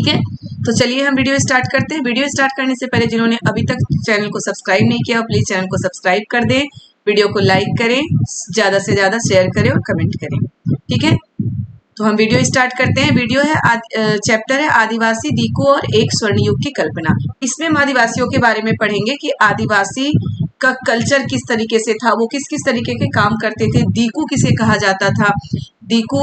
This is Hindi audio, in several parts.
ठीक है, तो चलिए हम वीडियो स्टार्ट करते हैं। वीडियो स्टार्ट करने से पहले जिन्होंने अभी तक चैनल को सब्सक्राइब नहीं किया, प्लीज चैनल को सब्सक्राइब कर दें, वीडियो को लाइक करें, ज्यादा से ज्यादा शेयर करें और कमेंट करें। ठीक है, तो हम वीडियो स्टार्ट करते हैं। वीडियो है चैप्टर है आदिवासी दीकू और एक स्वर्ण युग की कल्पना। इसमें हम आदिवासियों के बारे में पढ़ेंगे कि आदिवासी का कल्चर किस तरीके से था, वो किस किस तरीके के काम करते थे, दीकू किसे कहा जाता था। दीकू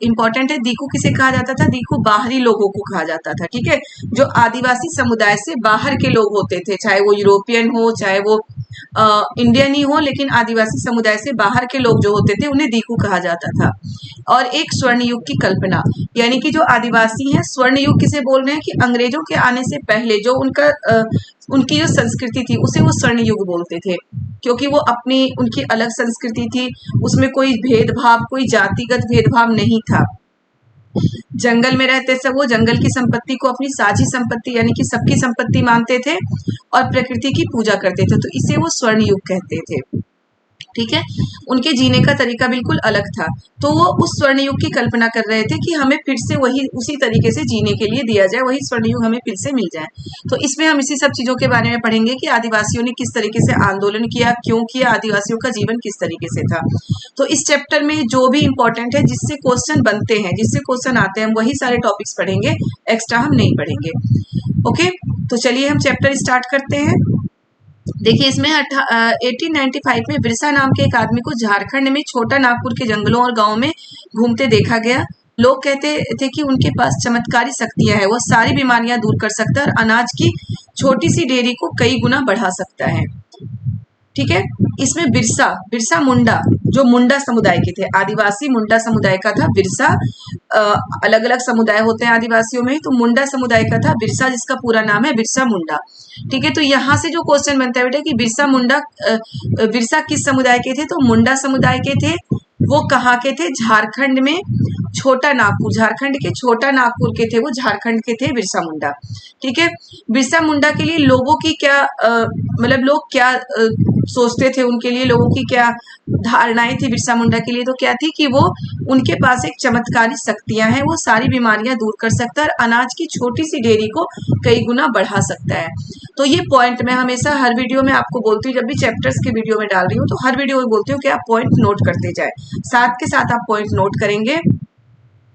इंपॉर्टेंट है, दीकू किसे कहा जाता था, दीकू बाहरी लोगों को कहा जाता था। ठीक है, जो आदिवासी समुदाय से बाहर के लोग होते थे, चाहे वो यूरोपियन हो चाहे वो इंडियन ही हो, लेकिन आदिवासी समुदाय से बाहर के लोग जो होते थे उन्हें दीकू कहा जाता था। और एक स्वर्ण युग की कल्पना, यानी कि जो आदिवासी हैं, स्वर्ण युग किसे बोल रहे हैं कि अंग्रेजों के आने से पहले जो उनकी जो संस्कृति थी उसे वो स्वर्ण युग बोलते थे, क्योंकि वो अपनी उनकी अलग संस्कृति थी, उसमें कोई भेदभाव, कोई जातिगत भेदभाव नहीं था। जंगल में रहते सब वो जंगल की संपत्ति को अपनी साझी संपत्ति यानी कि सबकी संपत्ति मानते थे और प्रकृति की पूजा करते थे, तो इसे वो स्वर्ण युग कहते थे। ठीक है, उनके जीने का तरीका बिल्कुल अलग था, तो वो उस स्वर्ण युग की कल्पना कर रहे थे कि हमें फिर से वही उसी तरीके से जीने के लिए दिया जाए, वही स्वर्ण युग हमें फिर से मिल जाए। तो इसमें हम इसी सब चीजों के बारे में पढ़ेंगे कि आदिवासियों ने किस तरीके से आंदोलन किया, क्यों किया, आदिवासियों का जीवन किस तरीके से था। तो इस चैप्टर में जो भी इंपॉर्टेंट है, जिससे क्वेश्चन बनते हैं, जिससे क्वेश्चन आते हैं, हम वही सारे टॉपिक्स पढ़ेंगे, एक्स्ट्रा हम नहीं पढ़ेंगे। ओके, तो चलिए हम चैप्टर स्टार्ट करते हैं। देखिए, इसमें 1895 में बिरसा नाम के एक आदमी को झारखंड में छोटा नागपुर के जंगलों और गांवों में घूमते देखा गया। लोग कहते थे कि उनके पास चमत्कारी शक्तियां हैं, वो सारी बीमारियां दूर कर सकता है और अनाज की छोटी सी डेयरी को कई गुना बढ़ा सकता है। ठीक है, इसमें बिरसा मुंडा, जो मुंडा समुदाय के थे, आदिवासी मुंडा समुदाय का था बिरसा। अलग अलग समुदाय होते हैं आदिवासियों में, तो मुंडा समुदाय का था बिरसा, जिसका पूरा नाम है बिरसा मुंडा। ठीक है, तो यहाँ से जो क्वेश्चन बनता है बेटा कि बिरसा किस समुदाय के थे, तो मुंडा समुदाय के थे। वो कहाँ के थे, झारखंड में छोटा नागपुर, झारखंड के छोटा नागपुर के थे, वो झारखंड के थे बिरसा मुंडा। ठीक है, बिरसा मुंडा के लिए लोगों की क्या मतलब लोग क्या सोचते थे, उनके लिए लोगों की क्या धारणाएं थी बिरसा मुंडा के लिए, तो क्या थी कि वो उनके पास एक चमत्कारी शक्तियां हैं, वो सारी बीमारियां दूर कर सकता है और अनाज की छोटी सी डेयरी को कई गुना बढ़ा सकता है। तो ये पॉइंट मैं हमेशा हर वीडियो में आपको बोलती हूँ, जब भी चैप्टर्स के वीडियो में डाल रही हूँ तो हर वीडियो में बोलती हूँ कि आप पॉइंट नोट करते जाए, साथ के साथ आप पॉइंट नोट करेंगे।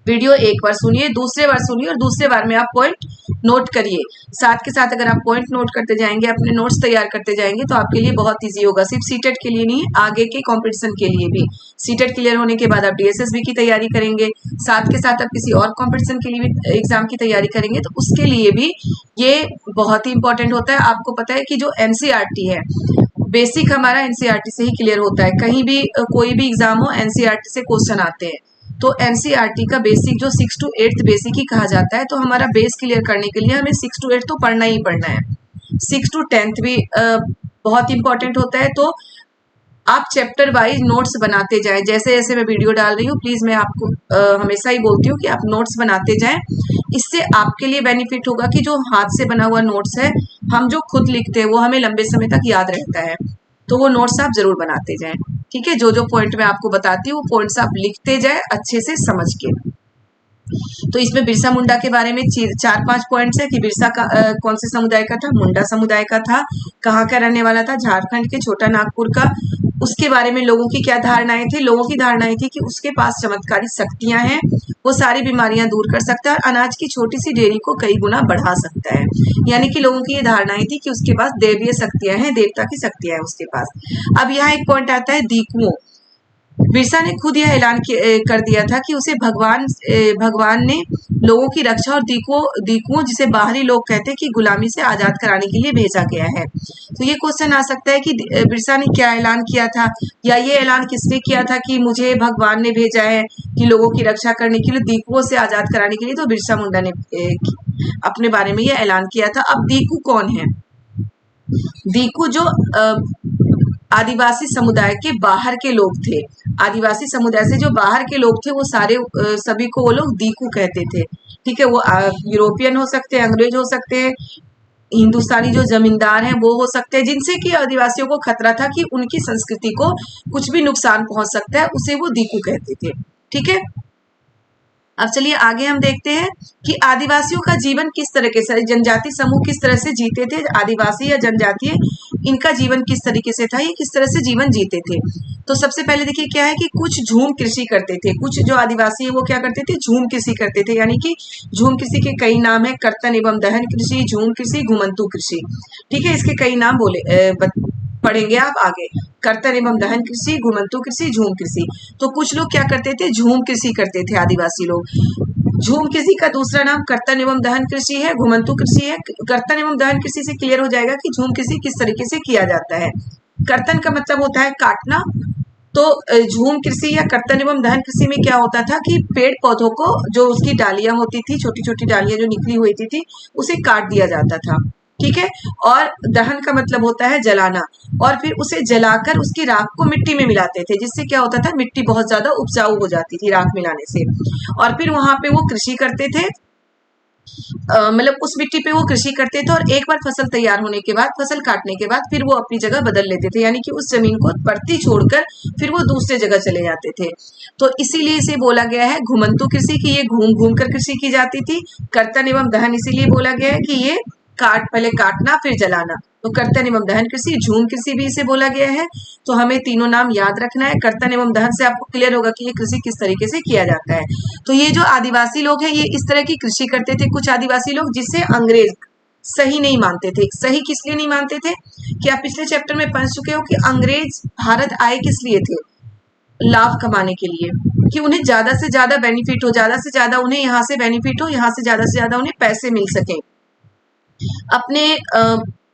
वीडियो एक बार सुनिए, दूसरे बार सुनिए और दूसरे बार में आप पॉइंट नोट करिए। साथ के साथ अगर आप पॉइंट नोट करते जाएंगे, अपने नोट्स तैयार करते जाएंगे, तो आपके लिए बहुत इजी होगा। सिर्फ सीटेट के लिए नहीं, आगे के कंपटीशन के लिए भी। सीटेट क्लियर होने के बाद आप डीएसएसबी की तैयारी करेंगे, साथ के साथ आप किसी और कंपटीशन के लिए भी एग्जाम की तैयारी करेंगे, तो उसके लिए भी ये बहुत ही इंपॉर्टेंट होता है। आपको पता है कि जो एनसीईआरटी है, बेसिक हमारा एनसीईआरटी से ही क्लियर होता है। कहीं भी कोई भी एग्जाम हो, एनसीईआरटी से क्वेश्चन आते हैं, तो एनसीईआरटी का बेसिक जो 6 to 8 बेसिक ही कहा जाता है, तो हमारा बेस क्लियर करने के लिए हमें 6 to 8 तो पढ़ना ही पढ़ना है। 6 to 10 भी बहुत इंपॉर्टेंट होता है। तो आप चैप्टर वाइज नोट्स बनाते जाएं, जैसे जैसे मैं वीडियो डाल रही हूँ, प्लीज मैं आपको हमेशा ही बोलती हूँ कि आप नोट्स बनाते जाएं। इससे आपके लिए बेनिफिट होगा कि जो हाथ से बना हुआ नोट्स है, हम जो खुद लिखते हैं वो हमें लंबे समय तक याद रहता है, तो वो नोट्स आप जरूर बनाते जाएं। ठीक है, जो जो पॉइंट मैं आपको बताती हूँ वो पॉइंट्स आप लिखते जाए अच्छे से समझ के। तो इसमें बिरसा मुंडा के बारे में 4-5 पॉइंट्स है कि बिरसा का कौन से समुदाय का था, मुंडा समुदाय का था, कहाँ का रहने वाला था, झारखंड के छोटा नागपुर का। उसके बारे में लोगों की क्या धारणाएं थी, लोगों की धारणाएं थी कि उसके पास चमत्कारी शक्तियां हैं, वो सारी बीमारियां दूर कर सकता है और अनाज की छोटी सी डेयरी को कई गुना बढ़ा सकता है। यानी कि लोगों की ये धारणाएं थी कि उसके पास देवीय शक्तियां हैं, देवता की शक्तियां हैं उसके पास। अब यहाँ एक पॉइंट आता है दीकुओं। बिरसा ने खुद यह ऐलान कर दिया था कि उसे भगवान ने लोगों की रक्षा और दीकुओं, जिसे बाहरी लोग कहते हैं, कि गुलामी से आजाद कराने के लिए भेजा गया है। तो ये क्वेश्चन आ सकता है कि बिरसा ने क्या ऐलान किया था, या ये ऐलान किसने किया था कि मुझे भगवान ने भेजा है कि लोगों की रक्षा करने के लिए, दीकुओं से आजाद कराने के लिए। तो बिरसा मुंडा ने अपने बारे में यह ऐलान किया था। अब दीकू कौन है, दीकू जो आदिवासी समुदाय के बाहर के लोग थे, आदिवासी समुदाय से जो बाहर के लोग थे, वो सारे सभी को वो लोग दीकू कहते थे। ठीक है, वो यूरोपियन हो सकते हैं, अंग्रेज हो सकते हैं, हिंदुस्तानी जो जमींदार हैं वो हो सकते हैं, जिनसे कि आदिवासियों को खतरा था कि उनकी संस्कृति को कुछ भी नुकसान पहुंच सकता है, उसे वो दीकू कहते थे। ठीक है, अब चलिए आगे हम देखते हैं कि आदिवासियों का जीवन किस तरीके से, जनजाति समूह किस तरह से जीते थे, आदिवासी या जनजातीय इनका जीवन किस तरीके से था, ये किस तरह से जीवन जीते थे। तो सबसे पहले देखिए क्या है कि कुछ झूम कृषि करते थे, कुछ जो आदिवासी है वो क्या करते थे, झूम कृषि करते थे। यानी कि झूम कृषि के कई नाम है, कर्तन एवं दहन कृषि, झूम कृषि, घुमंतू कृषि। ठीक है, इसके कई नाम पढ़ेंगे आप आगे। कर्तन एवं दहन कृषि, घुमंतू कृषि, झूम कृषि। तो कुछ लोग क्या करते थे, झूम कृषि करते थे आदिवासी लोग। झूम कृषि का दूसरा नाम कर्तन एवं दहन कृषि है, घुमंतू कृषि है। कर्तन एवं दहन कृषि से क्लियर हो जाएगा कि झूम कृषि किस तरीके से किया जाता है। कर्तन का मतलब होता है काटना। तो झूम कृषि या कर्तन एवं दहन कृषि में क्या होता था कि पेड़ पौधों को, जो उसकी डालियां होती थी, छोटी छोटी डालियां जो निकली हुई थी उसे काट दिया जाता था। ठीक है, और दहन का मतलब होता है जलाना, और फिर उसे जलाकर उसकी राख को मिट्टी में मिलाते थे, जिससे क्या होता था, मिट्टी बहुत ज्यादा उपजाऊ हो जाती थी राख मिलाने से। और फिर वहां पे वो कृषि करते थे, मतलब उस मिट्टी पे वो कृषि करते थे, और एक बार फसल तैयार होने के बाद, फसल काटने के बाद फिर वो अपनी जगह बदल लेते थे। यानी कि उस जमीन को परती छोड़कर फिर वो दूसरे जगह चले जाते थे। तो इसीलिए इसे बोला गया है घुमंतू कृषि, की ये घूम घूम कर कृषि की जाती थी। कर्तन एवं दहन इसीलिए बोला गया है कि ये पहले काटना फिर जलाना। तो कर्तन एवं दहन कृषि, झूम कृषि भी इसे बोला गया है। तो हमें तीनों नाम याद रखना है। कर्तन एवं दहन से आपको क्लियर होगा कि ये कृषि किस तरीके से किया जाता है। तो ये जो आदिवासी लोग हैं ये इस तरह की कृषि करते थे, कुछ आदिवासी लोग, जिसे अंग्रेज सही नहीं मानते थे। सही किस लिए नहीं मानते थे कि आप पिछले चैप्टर में पढ़ चुके हो कि अंग्रेज भारत आए किस लिए थे, लाभ कमाने के लिए, कि उन्हें ज्यादा से ज्यादा बेनिफिट हो, ज्यादा से ज्यादा उन्हें यहाँ से बेनिफिट हो, यहाँ से ज्यादा उन्हें पैसे मिल सके, अपने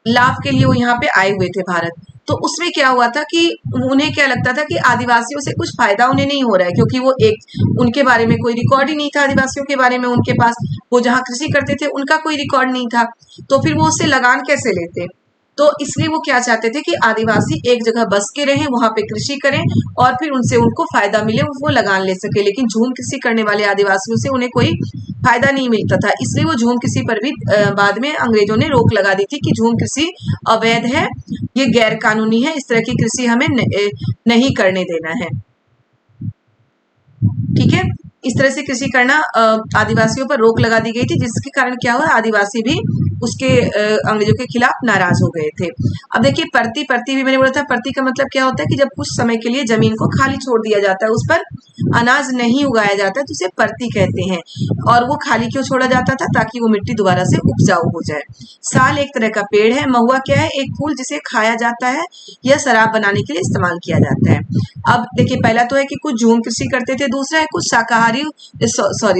लाभ के लिए वो यहाँ पे आए हुए थे भारत। तो उसमें क्या हुआ था कि उन्हें क्या लगता था कि आदिवासियों से कुछ फायदा उन्हें नहीं हो रहा है, क्योंकि वो एक, उनके बारे में कोई रिकॉर्ड ही नहीं था आदिवासियों के बारे में उनके पास, वो जहाँ कृषि करते थे उनका कोई रिकॉर्ड नहीं था। तो फिर वो उससे लगान कैसे लेते। तो इसलिए वो क्या चाहते थे कि आदिवासी एक जगह बस के रहें, वहां पे कृषि करें, और फिर उनसे उनको फायदा मिले, वो लगान ले सके। लेकिन झूम कृषि करने वाले आदिवासियों से उन्हें कोई फायदा नहीं मिलता था, इसलिए वो झूम कृषि पर भी बाद में अंग्रेजों ने रोक लगा दी थी कि झूम कृषि अवैध है, ये गैर कानूनी है, इस तरह की कृषि हमें नहीं करने देना है। ठीक है, इस तरह से कृषि करना आदिवासियों पर रोक लगा दी गई थी, जिसके कारण क्या हुआ, आदिवासी भी उसके अंग्रेजों के खिलाफ नाराज हो गए थे। अब देखिए परती भी मैंने बोला था, परती का मतलब क्या होता है कि जब कुछ समय के लिए जमीन को खाली छोड़ दिया जाता है, उस पर अनाज नहीं उगाया जाता है, तो उसे परती कहते हैं। और वो खाली क्यों छोड़ा जाता था, ताकि वो मिट्टी दोबारा से उपजाऊ हो जाए। साल एक तरह का पेड़ है। महुआ क्या है, एक फूल जिसे खाया जाता है या शराब बनाने के लिए इस्तेमाल किया जाता है। अब देखिए पहला तो है कि कुछ झूम कृषि करते थे, दूसरा है कुछ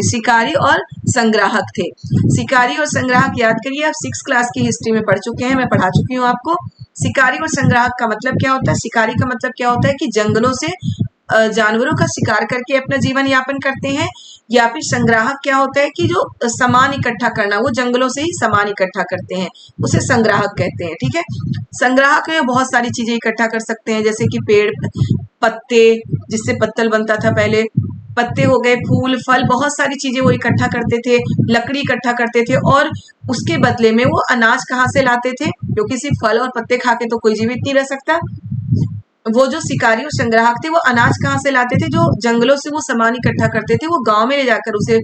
शिकारी और संग्राहक थे। शिकारी और संग्राहक याद करिए, आप 6 क्लास की हिस्ट्री में पढ़ चुके हैं, मैं पढ़ा चुकी हूँ आपको। शिकारी और संग्राहक का मतलब क्या होता है, शिकारी का मतलब क्या होता है कि जंगलों से जानवरों का शिकार करके अपना जीवन यापन करते हैं, या फिर संग्राहक क्या होता है कि जो सामान इकट्ठा करना, वो जंगलों से ही सामान इकट्ठा करते हैं, उसे संग्राहक कहते हैं। ठीक है, संग्राहक में बहुत सारी चीजें इकट्ठा कर सकते हैं, जैसे कि पेड़ पत्ते, जिससे पत्तल बनता था पहले, पत्ते हो गए, फूल फल, बहुत सारी चीजें वो इकट्ठा करते थे, लकड़ी इकट्ठा करते थे, और उसके बदले में वो अनाज कहाँ से लाते थे, क्योंकि सिर्फ फल और पत्ते खा के तो कोई जीवित नहीं रह सकता। वो जो शिकारी और संग्राहक थे वो अनाज कहाँ से लाते थे, जो जंगलों से वो सामान इकट्ठा करते थे, वो गांव में ले जाकर उसे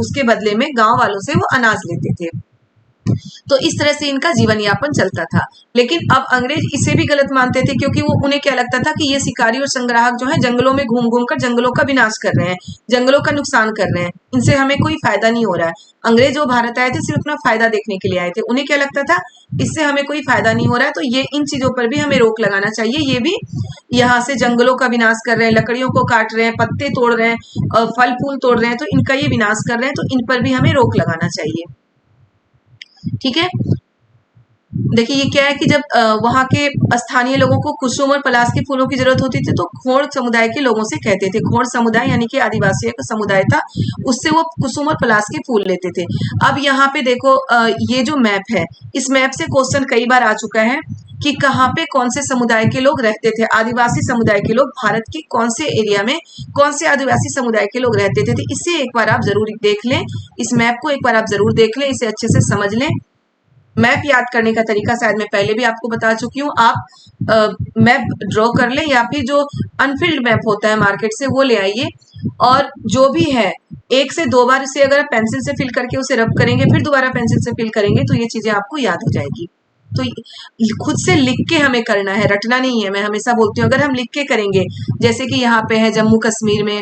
उसके बदले में गांव वालों से वो अनाज लेते थे। तो इस तरह से इनका जीवन यापन चलता था। लेकिन अब अंग्रेज इसे भी गलत मानते थे, क्योंकि वो उन्हें क्या लगता था कि ये शिकारी और संग्राहक जो है जंगलों में घूम घूम कर जंगलों का विनाश कर रहे हैं, जंगलों का नुकसान कर रहे हैं, इनसे हमें कोई फायदा नहीं हो रहा है। अंग्रेज जो भारत आए थे सिर्फ अपना फायदा देखने के लिए आए थे, उन्हें क्या लगता था इससे हमें कोई फायदा नहीं हो रहा है, तो ये इन चीजों पर भी हमें रोक लगाना चाहिए। ये भी यहाँ से जंगलों का विनाश कर रहे हैं, लकड़ियों को काट रहे हैं, पत्ते तोड़ रहे हैं, फल फूल तोड़ रहे हैं, तो इनका ये विनाश कर रहे हैं, तो इन पर भी हमें रोक लगाना चाहिए। ठीक है, देखिए ये क्या है कि जब वहां के स्थानीय लोगों को कुसुम और पलाश के फूलों की जरूरत होती थी, तो खोड़ समुदाय के लोगों से कहते थे, खोड़ समुदाय यानी कि आदिवासियों का समुदाय था, उससे वो कुसुम और पलाश के फूल लेते थे। अब यहाँ पे देखो ये जो मैप है, इस मैप से क्वेश्चन कई बार आ चुका है कि कहाँ पे कौन से समुदाय के लोग रहते थे, आदिवासी समुदाय के लोग भारत के कौन से एरिया में कौन से आदिवासी समुदाय के लोग रहते थे। तो इसे एक बार आप जरूर देख लें, इस मैप को एक बार आप जरूर देख लें, इसे अच्छे से समझ लें। मैप याद करने का तरीका शायद मैं पहले भी आपको बता चुकी हूँ। आप मैप ड्रॉ कर लें, या फिर जो अनफिल्ड मैप होता है मार्केट से वो ले आइए, और जो भी है 1 से 2 बार इसे अगर पेंसिल से फिल करके उसे रब करेंगे, फिर दोबारा पेंसिल से फिल करेंगे, तो ये चीजें आपको याद हो जाएगी। तो खुद से लिख के हमें करना है, रटना नहीं है। मैं हमेशा बोलती हूँ अगर हम लिख के करेंगे, जैसे कि यहाँ पे है जम्मू कश्मीर में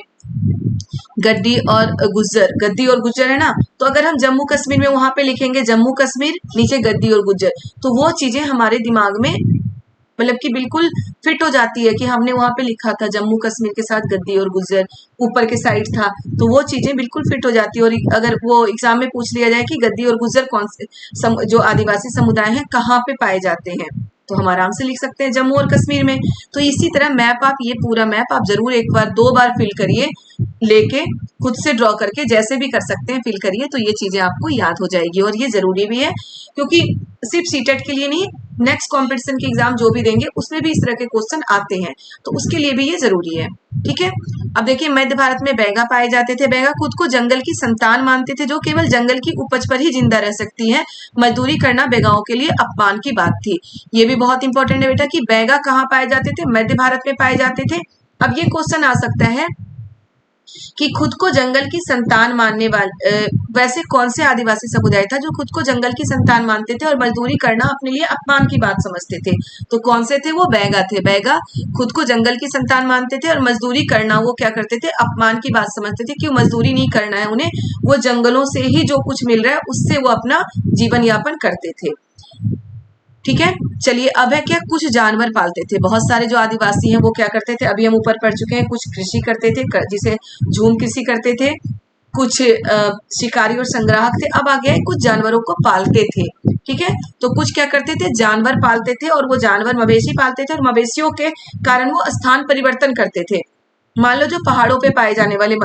गद्दी और गुज्जर, गद्दी और गुज्जर है ना, तो अगर हम जम्मू कश्मीर में वहां पे लिखेंगे जम्मू कश्मीर, नीचे गद्दी और गुज्जर, तो वो चीजें हमारे दिमाग में मतलब कि बिल्कुल फिट हो जाती है कि हमने वहां पे लिखा था जम्मू कश्मीर के साथ गद्दी और गुज्जर ऊपर के साइड था, तो वो चीजें बिल्कुल फिट हो जाती है। और अगर वो एग्जाम में पूछ लिया जाए कि गद्दी और गुज्जर कौन से जो आदिवासी समुदाय हैं कहाँ पे पाए जाते हैं, तो हम आराम से लिख सकते हैं जम्मू और कश्मीर में। तो इसी तरह मैप आप, ये पूरा मैप आप जरूर एक बार 2 बार फिल करिए, लेके खुद से ड्रॉ करके जैसे भी कर सकते हैं फिल करिए, तो ये चीजें आपको याद हो जाएगी। और ये जरूरी भी है, क्योंकि सिर्फ सीटेट के लिए नहीं, नेक्स्ट कॉम्पिटिशन के एग्जाम जो भी देंगे उसमें भी इस तरह के क्वेश्चन आते हैं, तो उसके लिए भी ये जरूरी है। ठीक है, अब देखिए मध्य भारत में बैगा पाए जाते थे। बैगा खुद को जंगल की संतान मानते थे, जो केवल जंगल की उपज पर ही जिंदा रह सकती है। मजदूरी करना बैगाओं के लिए अपमान की बात थी। ये भी बहुत इंपॉर्टेंट है बेटा कि बैगा कहाँ पाए जाते थे, मध्य भारत में पाए जाते थे। अब ये क्वेश्चन आ सकता है कि खुद को जंगल की संतान मानने वाले वैसे कौन से आदिवासी समुदाय था जो खुद को जंगल की संतान मानते थे और मजदूरी करना अपने लिए अपमान की बात समझते थे। तो कौन से थे वो? बैगा थे। बैगा खुद को जंगल की संतान मानते थे और मजदूरी करना वो क्या करते थे? अपमान की बात समझते थे। क्यों मजदूरी नहीं करना है उन्हें, वो जंगलों से ही जो कुछ मिल रहा है उससे वो अपना जीवन यापन करते थे। ठीक है, चलिए अब है क्या, कुछ जानवर पालते थे। बहुत सारे जो आदिवासी हैं वो क्या करते थे, अभी हम ऊपर पढ़ चुके हैं, कुछ कृषि करते थे जिसे झूम कृषि करते थे, कुछ शिकारी और संग्राहक थे। अब आ गया है कुछ जानवरों को पालते थे। ठीक है, तो कुछ क्या करते थे, जानवर पालते थे, और वो जानवर मवेशी पालते थे, और मवेशियों के कारण वो स्थान परिवर्तन करते थे। मान लो जो पहाड़ों पे पाए जाने वाले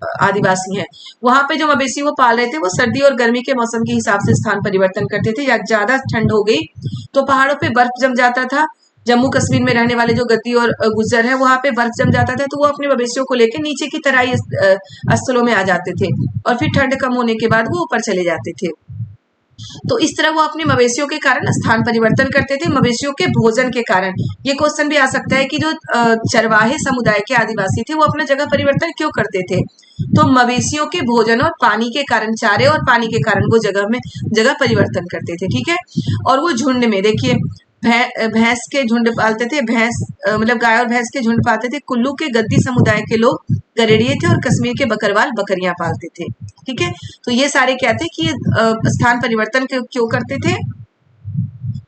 आदिवासी हैं, वहां पे जो मवेशी वो पाल रहे थे वो सर्दी और गर्मी के मौसम के हिसाब से स्थान परिवर्तन करते थे। या ज्यादा ठंड हो गई तो पहाड़ों पे बर्फ जम जाता था। जम्मू कश्मीर में रहने वाले जो गद्दी और गुज्जर है, वहां पे बर्फ जम जाता था, तो वो अपने मवेशियों को लेकर नीचे की तराई स्थलों में आ जाते थे, और फिर ठंड कम होने के बाद वो ऊपर चले जाते थे। तो इस तरह वो अपने मवेशियों के कारण स्थान परिवर्तन करते थे, मवेशियों के भोजन के कारण। ये क्वेश्चन भी आ सकता है कि जो चरवाहे समुदाय के आदिवासी थे वो अपना जगह परिवर्तन क्यों करते थे? तो मवेशियों के भोजन और पानी के कारण, चारे और पानी के कारण वो जगह परिवर्तन करते थे। ठीक है, और वो झुंड में, देखिए भैंस के झुंड पालते थे, भैंस मतलब गाय और भैंस के झुंड पालते थे। कुल्लू के गद्दी समुदाय के लोग गरेड़िए थे, और कश्मीर के बकरवाल बकरियां पालते थे। ठीक है, तो ये सारे क्या थे कि स्थान परिवर्तन क्यों करते थे,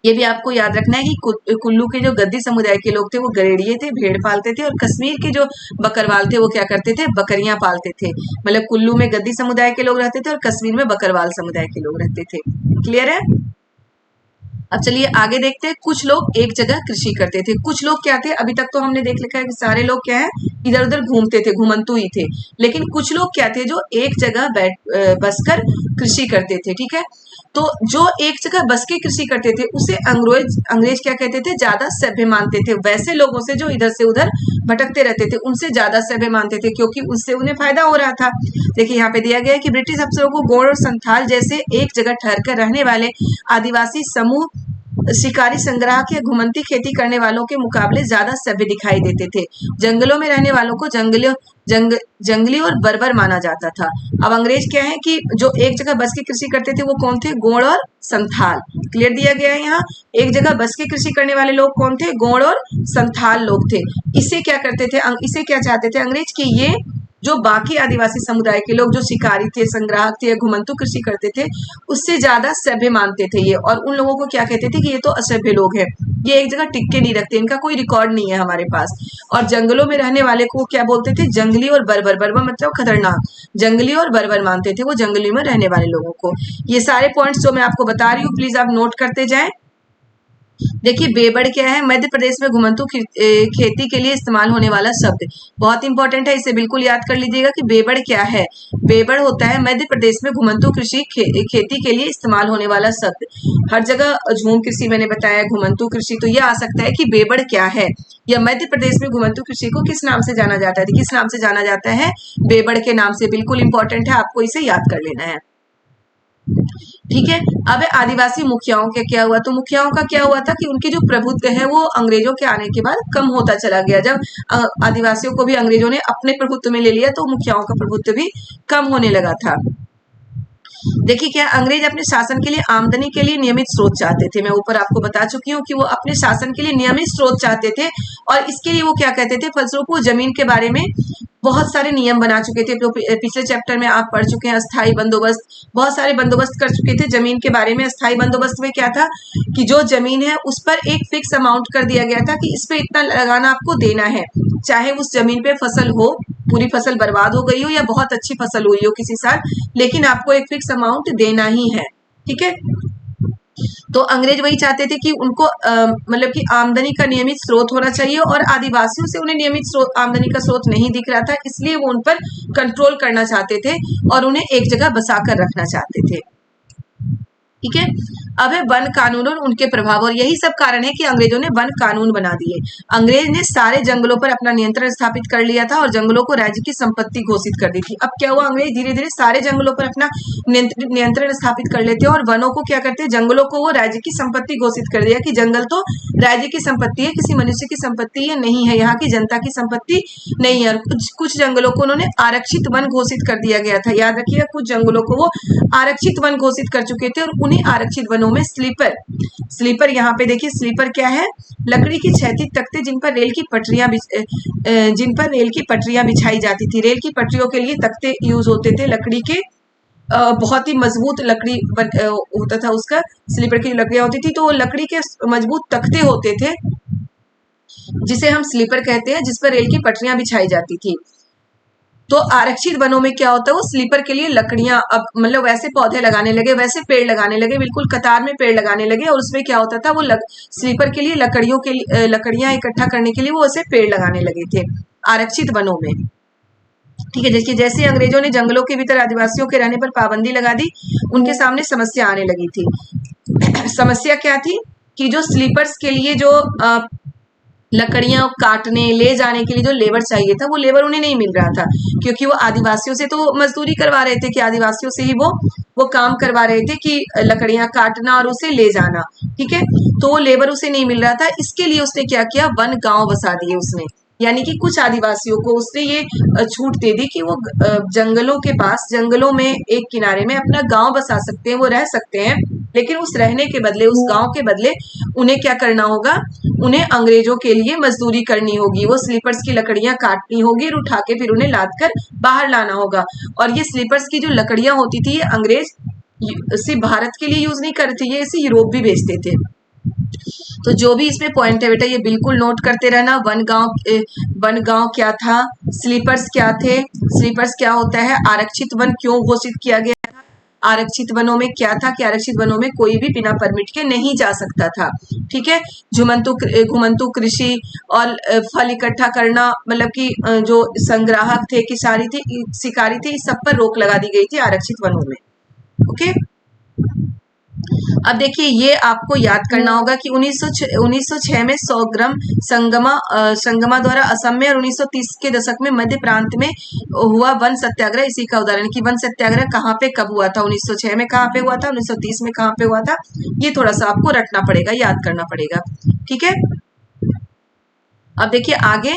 ये भी आपको याद रखना है कि कुल्लू के जो गद्दी समुदाय के लोग थे वो गरेड़िए थे, भेड़ पालते थे, और कश्मीर के जो बकरवाल थे वो क्या करते थे, बकरियां पालते थे। मतलब कुल्लू में गद्दी समुदाय के लोग रहते थे और कश्मीर में बकरवाल समुदाय के लोग रहते थे। क्लियर है? अब चलिए आगे देखते हैं। कुछ लोग एक जगह कृषि करते थे। कुछ लोग क्या थे, अभी तक तो हमने देख लिखा है कि सारे लोग क्या है, इधर उधर घूमते थे, घुमंतु ही थे। लेकिन कुछ लोग क्या थे जो एक जगह बसकर कृषि करते थे। ठीक है, तो जो एक जगह बस के कृषि करते थे उसे अंग्रेज क्या कहते थे, ज्यादा सभ्य मानते थे। वैसे लोगों से जो इधर से उधर भटकते रहते थे उनसे ज्यादा सभ्य मानते थे, क्योंकि उससे उन्हें फायदा हो रहा था। देखिए यहाँ पे दिया गया है कि ब्रिटिश अफसरों को गोंड और संथाल जैसे एक जगह ठहरकर रहने वाले आदिवासी समूह शिकारी संग्राहक या घुमंती खेती करने वालों के मुकाबले ज्यादा सभ्य दिखाई देते थे। जंगलों में रहने वालों को जंगली और बर्बर माना जाता था। अब अंग्रेज क्या है कि जो एक जगह बस की कृषि करते थे वो कौन थे, गोंड और संथाल। क्लियर दिया गया है यहाँ, एक जगह बस की कृषि करने वाले लोग कौन थे, गोंड और संथाल लोग थे। इसे क्या करते थे, इसे क्या चाहते थे अंग्रेज की ये जो बाकी आदिवासी समुदाय के लोग जो शिकारी थे, संग्राहक थे या घुमंतु कृषि करते थे उससे ज्यादा सभ्य मानते थे ये, और उन लोगों को क्या कहते थे कि ये तो असभ्य लोग हैं, ये एक जगह टिक के नहीं रखते, इनका कोई रिकॉर्ड नहीं है हमारे पास। और जंगलों में रहने वाले को क्या बोलते थे, जंगली और बर्बर। बर्बर मतलब खतरनाक, जंगली और बर्बर मानते थे वो जंगली में रहने वाले लोगों को। ये सारे पॉइंट्स जो मैं आपको बता रही हूँ प्लीज आप नोट करते जाएं। देखिए बेबड़ क्या है, मध्य प्रदेश में घुमंतु खेती के लिए इस्तेमाल होने वाला शब्द, बहुत इंपॉर्टेंट है, इसे बिल्कुल याद कर लीजिएगा कि बेबड़ क्या है। बेबड़ होता है मध्य प्रदेश में घुमंतु कृषि खेती के लिए इस्तेमाल होने वाला शब्द। हर जगह झूम कृषि मैंने बताया, घुमंतु कृषि, तो यह आ सकता है कि बेबड़ क्या है, या मध्य प्रदेश में घुमंतु कृषि को किस नाम से जाना जाता है, किस नाम से जाना जाता है, बेबड़ के नाम से। बिल्कुल इंपॉर्टेंट है, आपको इसे याद कर लेना है। ठीक है। अब आदिवासी मुखियाओं का क्या हुआ, तो मुखियाओं का क्या हुआ था कि उनके जो प्रभुत्व है वो अंग्रेजों के आने के बाद कम होता चला गया। जब आदिवासियों को भी अंग्रेजों ने अपने प्रभुत्व में ले लिया तो मुखियाओं का प्रभुत्व भी कम होने लगा था। देखिए क्या, अंग्रेज अपने शासन के लिए आमदनी के लिए नियमित स्रोत चाहते थे। मैं ऊपर आपको बता चुकी हूँ कि वो अपने शासन के लिए नियमित स्रोत चाहते थे, और इसके लिए वो क्या कहते थे, फलस्वरूप वो जमीन के बारे में बहुत सारे नियम बना चुके थे। तो पिछले चैप्टर में आप पढ़ चुके हैं अस्थाई बंदोबस्त, बहुत सारे बंदोबस्त कर चुके थे जमीन के बारे में। अस्थाई बंदोबस्त में क्या था कि जो जमीन है उस पर एक फिक्स अमाउंट कर दिया गया था कि इस पे इतना लगाना आपको देना है, चाहे उस जमीन पे फसल हो, पूरी फसल बर्बाद हो गई हो या बहुत अच्छी फसल हुई हो किसी साल, लेकिन आपको एक फिक्स अमाउंट देना ही है। ठीक है, तो अंग्रेज वही चाहते थे कि उनको मतलब कि आमदनी का नियमित स्रोत होना चाहिए, और आदिवासियों से उन्हें नियमित स्रोत, आमदनी का स्रोत नहीं दिख रहा था, इसलिए वो उन पर कंट्रोल करना चाहते थे और उन्हें एक जगह बसाकर रखना चाहते थे। ठीक है, अब है वन कानून और उनके प्रभाव, और यही सब कारण है कि अंग्रेजों ने वन कानून बना दिए। अंग्रेज ने सारे जंगलों पर अपना नियंत्रण स्थापित कर लिया था और जंगलों को राज्य की संपत्ति घोषित कर दी थी। अब क्या हुआ, अंग्रेज धीरे धीरे सारे जंगलों पर अपना नियंत्रण स्थापित कर लेते हैं और वनों को क्या करते हैं, जंगलों को वो राज्य की संपत्ति घोषित कर दिया कि जंगल तो राज्य की संपत्ति है, किसी मनुष्य की संपत्ति ये नहीं है, यहाँ की जनता की संपत्ति नहीं है। कुछ जंगलों को उन्होंने आरक्षित वन घोषित कर दिया गया था। याद रखिएगा, कुछ जंगलों को वो आरक्षित वन घोषित कर चुके थे, और उन्हीं आरक्षित वनों में स्लीपर यहाँ पे देखिए, स्लीपर क्या है, लकड़ी की क्षैतिज तख्ते जिन पर रेल की पटरियां बिछाई जाती थी। रेल की पटरियों के लिए तख्ते यूज होते थे, लकड़ी के बहुत ही मजबूत लकड़ी होता था उसका, स्लीपर की लकड़ियां होती थी तो वो लकड़ी के मजबूत तख्ते होते थे जिसे हम स्लीपर कहते हैं, जिस पर रेल की पटरियां बिछाई जाती थी। तो आरक्षित वनों में क्या होता है, वो स्लीपर के लिए लकड़ियां, अब मतलब वैसे पौधे लगाने लगे, वैसे पेड़ लगाने लगे, बिल्कुल कतार में पेड़ लगाने लगे, और उसमें क्या होता था, वो स्लीपर के लिए लकड़ियां इकट्ठा करने के लिए वो ऐसे पेड़ लगाने लगे थे आरक्षित वनों में। ठीक है, जैसे जैसे अंग्रेजों ने जंगलों के भीतर आदिवासियों के रहने पर पाबंदी लगा दी, उनके सामने समस्या आने लगी थी। समस्या क्या थी कि जो स्लीपर्स के लिए जो लकड़ियां काटने ले जाने के लिए जो लेबर चाहिए था, वो लेबर उन्हें नहीं मिल रहा था, क्योंकि वो आदिवासियों से तो मजदूरी करवा रहे थे कि आदिवासियों से ही वो काम करवा रहे थे कि लकड़ियां काटना और उसे ले जाना। ठीक है, तो वो लेबर उसे नहीं मिल रहा था, इसके लिए उसने क्या किया, वन गांव बसा दिए उसने। यानी कि कुछ आदिवासियों को उसने ये छूट दे दी कि वो जंगलों के पास, जंगलों में एक किनारे में अपना गांव बसा सकते हैं, वो रह सकते हैं, लेकिन उस रहने के बदले, उस गांव के बदले उन्हें क्या करना होगा, उन्हें अंग्रेजों के लिए मजदूरी करनी होगी, वो स्लीपर्स की लकड़ियां काटनी होगी और उठा के फिर उन्हें लाद कर बाहर लाना होगा। और ये स्लीपर्स की जो लकड़ियां होती थी, ये अंग्रेज सिर्फ भारत के लिए यूज नहीं करते, ये इसे यूरोप भी बेचते थे। तो जो भी इसमें पॉइंट है बेटा, ये बिल्कुल नोट करते रहना। वन गांव क्या था, स्लीपर्स क्या थे, स्लीपर्स क्या होता है, आरक्षित वन क्यों घोषित किया गया, आरक्षित वनों में क्या था कि आरक्षित वनों में कोई भी बिना परमिट के नहीं जा सकता था। ठीक है, घुमंतु कृषि और फल इकट्ठा करना, मतलब कि जो संग्राहक थे, शिकारी थे, इस सब पर रोक लगा दी गई थी आरक्षित वनों में। ओके, अब देखिए ये आपको याद करना होगा कि 1906 में 100 ग्राम संगमा द्वारा असम में, और 1930 के दशक में मध्य प्रांत में हुआ वन सत्याग्रह इसी का उदाहरण। कि वन सत्याग्रह कहाँ पे कब हुआ था, 1906 में कहाँ पे हुआ था, 1930 में कहाँ पे हुआ था, ये थोड़ा सा आपको रटना पड़ेगा, याद करना पड़ेगा। ठीक है, अब देखिए आगे,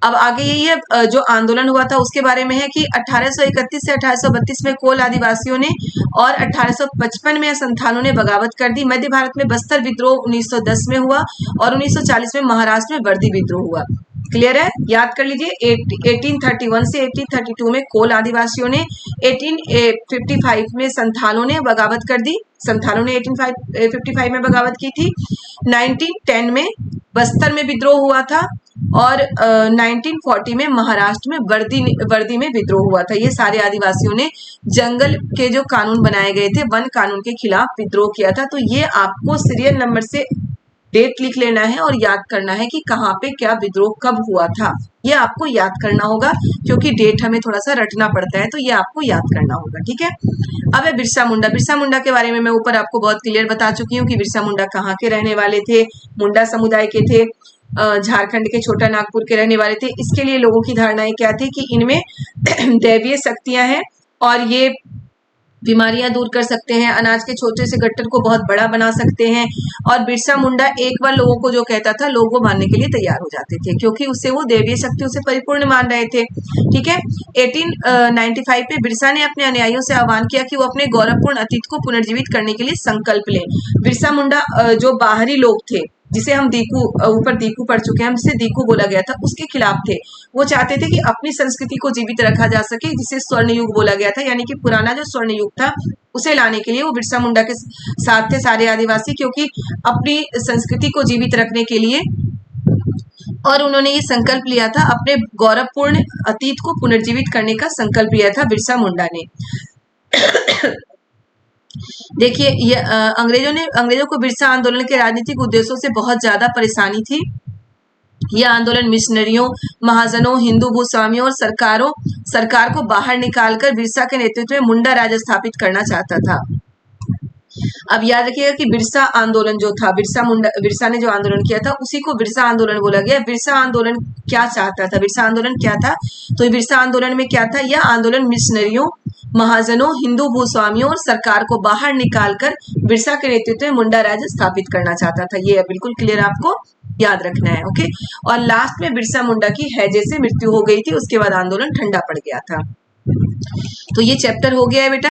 अब आगे यही है जो आंदोलन हुआ था उसके बारे में है कि 1831 से 1832 में कोल आदिवासियों ने और 1855 में संथालों ने बगावत कर दी। मध्य भारत में बस्तर विद्रोह 1910 में हुआ और 1940 में महाराष्ट्र में वर्दी विद्रोह हुआ। क्लियर है, याद कर लीजिए। 1831 से 1832 में कोल आदिवासियों ने, 1855 में संथालों ने बगावत कर दी, संथालों ने 1855 में बगावत की थी। 1910 में बस्तर में विद्रोह हुआ था और 1940 में महाराष्ट्र में वर्दी में विद्रोह हुआ था। ये सारे आदिवासियों ने जंगल के जो कानून बनाए गए थे, वन कानून के खिलाफ विद्रोह किया था। तो ये आपको सीरियल नंबर से डेट लिख लेना है और याद करना है कि कहाँ पे क्या विद्रोह कब हुआ था, ये आपको याद करना होगा, क्योंकि डेट हमें थोड़ा सा रटना पड़ता है, तो ये आपको याद करना होगा। ठीक है, अब है बिरसा मुंडा। बिरसा मुंडा के बारे में मैं ऊपर आपको बहुत क्लियर बता चुकी हूँ कि बिरसा मुंडा कहाँ के रहने वाले थे, मुंडा समुदाय के थे, झारखंड के छोटा नागपुर के रहने वाले थे। इसके लिए लोगों की धारणाएं क्या थी कि इनमें दैवीय शक्तियां हैं और ये बीमारियां दूर कर सकते हैं, अनाज के छोटे से गट्ठर को बहुत बड़ा बना सकते हैं। और बिरसा मुंडा एक बार लोगों को जो कहता था, लोग वो मानने के लिए तैयार हो जाते थे, क्योंकि उससे वो दैवीय शक्तियों से परिपूर्ण मान रहे थे। ठीक है। 1895 पे बिरसा ने अपने अनुयायियों से आह्वान किया कि वो अपने गौरवपूर्ण अतीत को पुनर्जीवित करने के लिए संकल्प लें। बिरसा मुंडा जो बाहरी लोग थे, जिसे हम दीकू, ऊपर दीकू पढ़ चुके हैं, हमसे दीकू बोला गया था, उसके खिलाफ थे। वो चाहते थे कि अपनी संस्कृति को जीवित रखा जा सके, जिसे स्वर्ण युग बोला गया था, यानी कि पुराना जो स्वर्ण युग था उसे लाने के लिए वो बिरसा मुंडा के साथ थे सारे आदिवासी, क्योंकि अपनी संस्कृति को जीवित रखने के लिए। और उन्होंने ये संकल्प लिया था, अपने गौरवपूर्ण अतीत को पुनर्जीवित करने का संकल्प लिया था बिरसा मुंडा ने। देखिए, ये अंग्रेजों को बिरसा आंदोलन के राजनीतिक उद्देश्यों से बहुत ज्यादा परेशानी थी। यह आंदोलन मिशनरियों, महाजनों, हिंदू भूस्वामियों और सरकार को बाहर निकालकर बिरसा के नेतृत्व में मुंडा राज स्थापित करना चाहता था। अब याद रखिएगा कि बिरसा आंदोलन जो था, बिरसा ने जो आंदोलन किया था उसी को बिरसा आंदोलन बोला गया। बिरसा आंदोलन क्या चाहता था, बिरसा आंदोलन क्या था? तो बिरसा आंदोलन में क्या था? यह आंदोलन मिशनरियों, महाजनों, हिंदू भूस्वामियों और सरकार को बाहर निकालकर बिरसा के नेतृत्व में मुंडा राज स्थापित करना चाहता था। ये बिल्कुल क्लियर आपको याद रखना है। ओके। और लास्ट में बिरसा मुंडा की हैजे से मृत्यु हो गई थी, उसके बाद आंदोलन ठंडा पड़ गया था। तो ये चैप्टर हो गया है बेटा।